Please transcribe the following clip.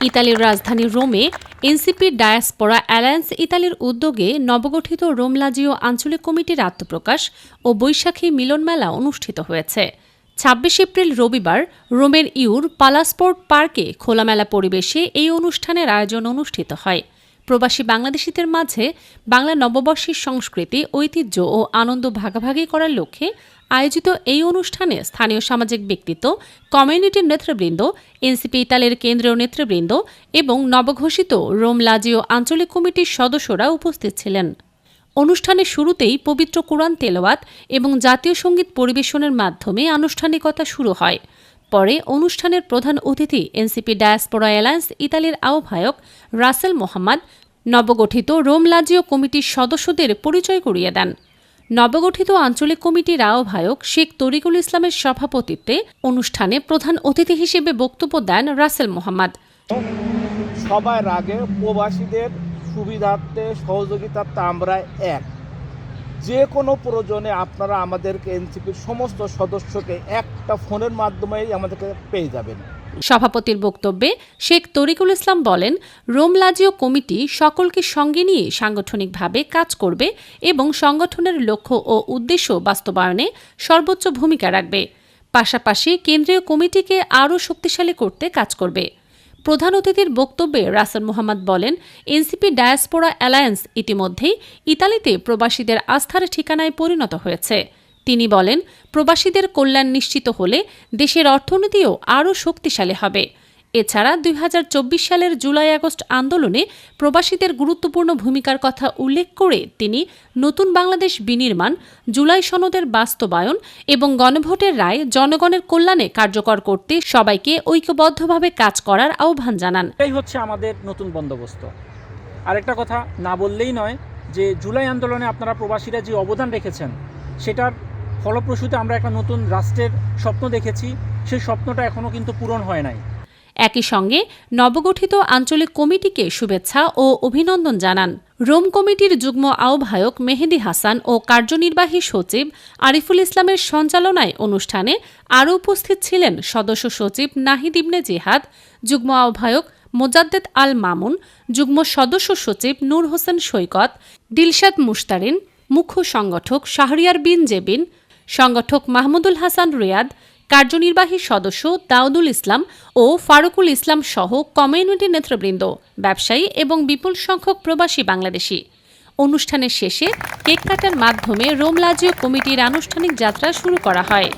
ইতালির রাজধানী রোমে এনসিপি ডায়াসপোরা অ্যালায়েন্স ইতালির উদ্যোগে নবগঠিত রোম লাজিও আঞ্চলিক কমিটির আত্মপ্রকাশ ও বৈশাখী মিলনমেলা অনুষ্ঠিত হয়েছে। ২৬ এপ্রিল রবিবার রোমের পালাস্পোর্ট পার্কে খোলামেলা পরিবেশে এই অনুষ্ঠানের আয়োজন অনুষ্ঠিত হয়। প্রবাসী বাংলাদেশিদের মাঝে বাংলা নববর্ষের সংস্কৃতি, ঐতিহ্য ও আনন্দ ভাগাভাগি করার লক্ষ্যে আয়োজিত এই অনুষ্ঠানে স্থানীয় সামাজিক ব্যক্তিত্ব, কমিউনিটির নেতৃবৃন্দ, এনসিপি ইতালির কেন্দ্রীয় নেতৃবৃন্দ এবং নবঘোষিত রোম লাজিও আঞ্চলিক কমিটির সদস্যরা উপস্থিত ছিলেন। অনুষ্ঠানের শুরুতেই পবিত্র কোরআন তেলাওয়াত এবং জাতীয় সঙ্গীত পরিবেশনের মাধ্যমে আনুষ্ঠানিকতা শুরু হয়। পরে অনুষ্ঠানের প্রধান অতিথি এনসিপি ডায়াসপোরা অ্যালায়েন্স ইতালির আহ্বায়ক রাসেল মোহাম্মদ নবগঠিত রোম লাজিও কমিটির সদস্যদের পরিচয় করিয়ে দেন। নবগঠিত আঞ্চলিক কমিটির আহ্বায়ক শেখ তরিকুল ইসলামের সভাপতিত্বে অনুষ্ঠানে প্রধান অতিথি হিসেবে বক্তব্য দেন রাসেল মোহাম্মদ। সবার আগে প্রবাসীদের সুবিধার্থে সহযোগিতার্থে আমরা এক, যে কোনো প্রয়োজনে আপনারা আমাদেরকে এনসিপির সমস্ত সদস্যকে একটা ফোনের মাধ্যমেই আমাদেরকে পেয়ে যাবেন। সভাপতির বক্তব্যে শেখ তরিকুল ইসলাম বলেন, রোম লাজিও কমিটি সকলকে সঙ্গে নিয়ে সাংগঠনিকভাবে কাজ করবে এবং সংগঠনের লক্ষ্য ও উদ্দেশ্য বাস্তবায়নে সর্বোচ্চ ভূমিকা রাখবে। পাশাপাশি কেন্দ্রীয় কমিটিকে আরও শক্তিশালী করতে কাজ করবে। প্রধান অতিথির বক্তব্যে রাসেল মোহাম্মদ বলেন, এনসিপি ডায়াসপোরা অ্যালায়েন্স ইতিমধ্যেই ইতালিতে প্রবাসীদের আস্থার ঠিকানায় পরিণত হয়েছে। তিনি বলেন, প্রবাসীদের কল্যাণ নিশ্চিত হলে দেশের অর্থনীতিও আরও শক্তিশালী হবে। এছাড়া ২০২৪ সালের জুলাই-আগস্ট আন্দোলনে প্রবাসীদের গুরুত্বপূর্ণ ভূমিকার কথা উল্লেখ করে তিনি নতুন বাংলাদেশ বিনির্মাণ, জুলাই সনদের বাস্তবায়ন এবং গণভোটের রায় জনগণের কল্যাণে কার্যকর করতে সবাইকে ঐক্যবদ্ধভাবে কাজ করার আহ্বান জানান। এটাই হচ্ছে আমাদের নতুন বন্দোবস্ত। আরেকটা কথা না বললেই নয় যে জুলাই আন্দোলনে আপনারা প্রবাসীরা যে অবদান রেখেছেন সেটার ফলপ্রসূতে আমরা একটা নতুন রাষ্ট্রের স্বপ্ন দেখেছি। সেই স্বপ্নটা এখনও কিন্তু পূরণ হয় নাই। একই সঙ্গে নবগঠিত আঞ্চলিক কমিটিকে শুভেচ্ছা ও অভিনন্দন জানান। রোম কমিটির যুগ্ম আহ্বায়ক মেহেদী হাসান ও কার্যনির্বাহী সচিব আরিফুল ইসলামের সঞ্চালনায় অনুষ্ঠানে আরও উপস্থিত ছিলেন সদস্য সচিব নাহিদ ইবনে জিহাদ, যুগ্ম আহ্বায়ক মোজাদ্দেদ আল মামুন, যুগ্ম সদস্য সচিব নূর হোসেন সৈকত, দিলশাদ মুশতারিন, মুখ্য সংগঠক শাহরিয়ার বিন জেবিন, সংগঠক মাহমুদুল হাসান রিয়াদ, কার্যনির্বাহী সদস্য দাউদুল ইসলাম ও ফারুকুল ইসলাম সহ কমিউনিটি নেতৃবৃন্দ, ব্যবসায়ী এবং বিপুল সংখ্যক প্রবাসী বাংলাদেশি। অনুষ্ঠানের শেষে কেক কাটার মাধ্যমে রোম লাজিও কমিটির আনুষ্ঠানিক যাত্রা শুরু করা হয়।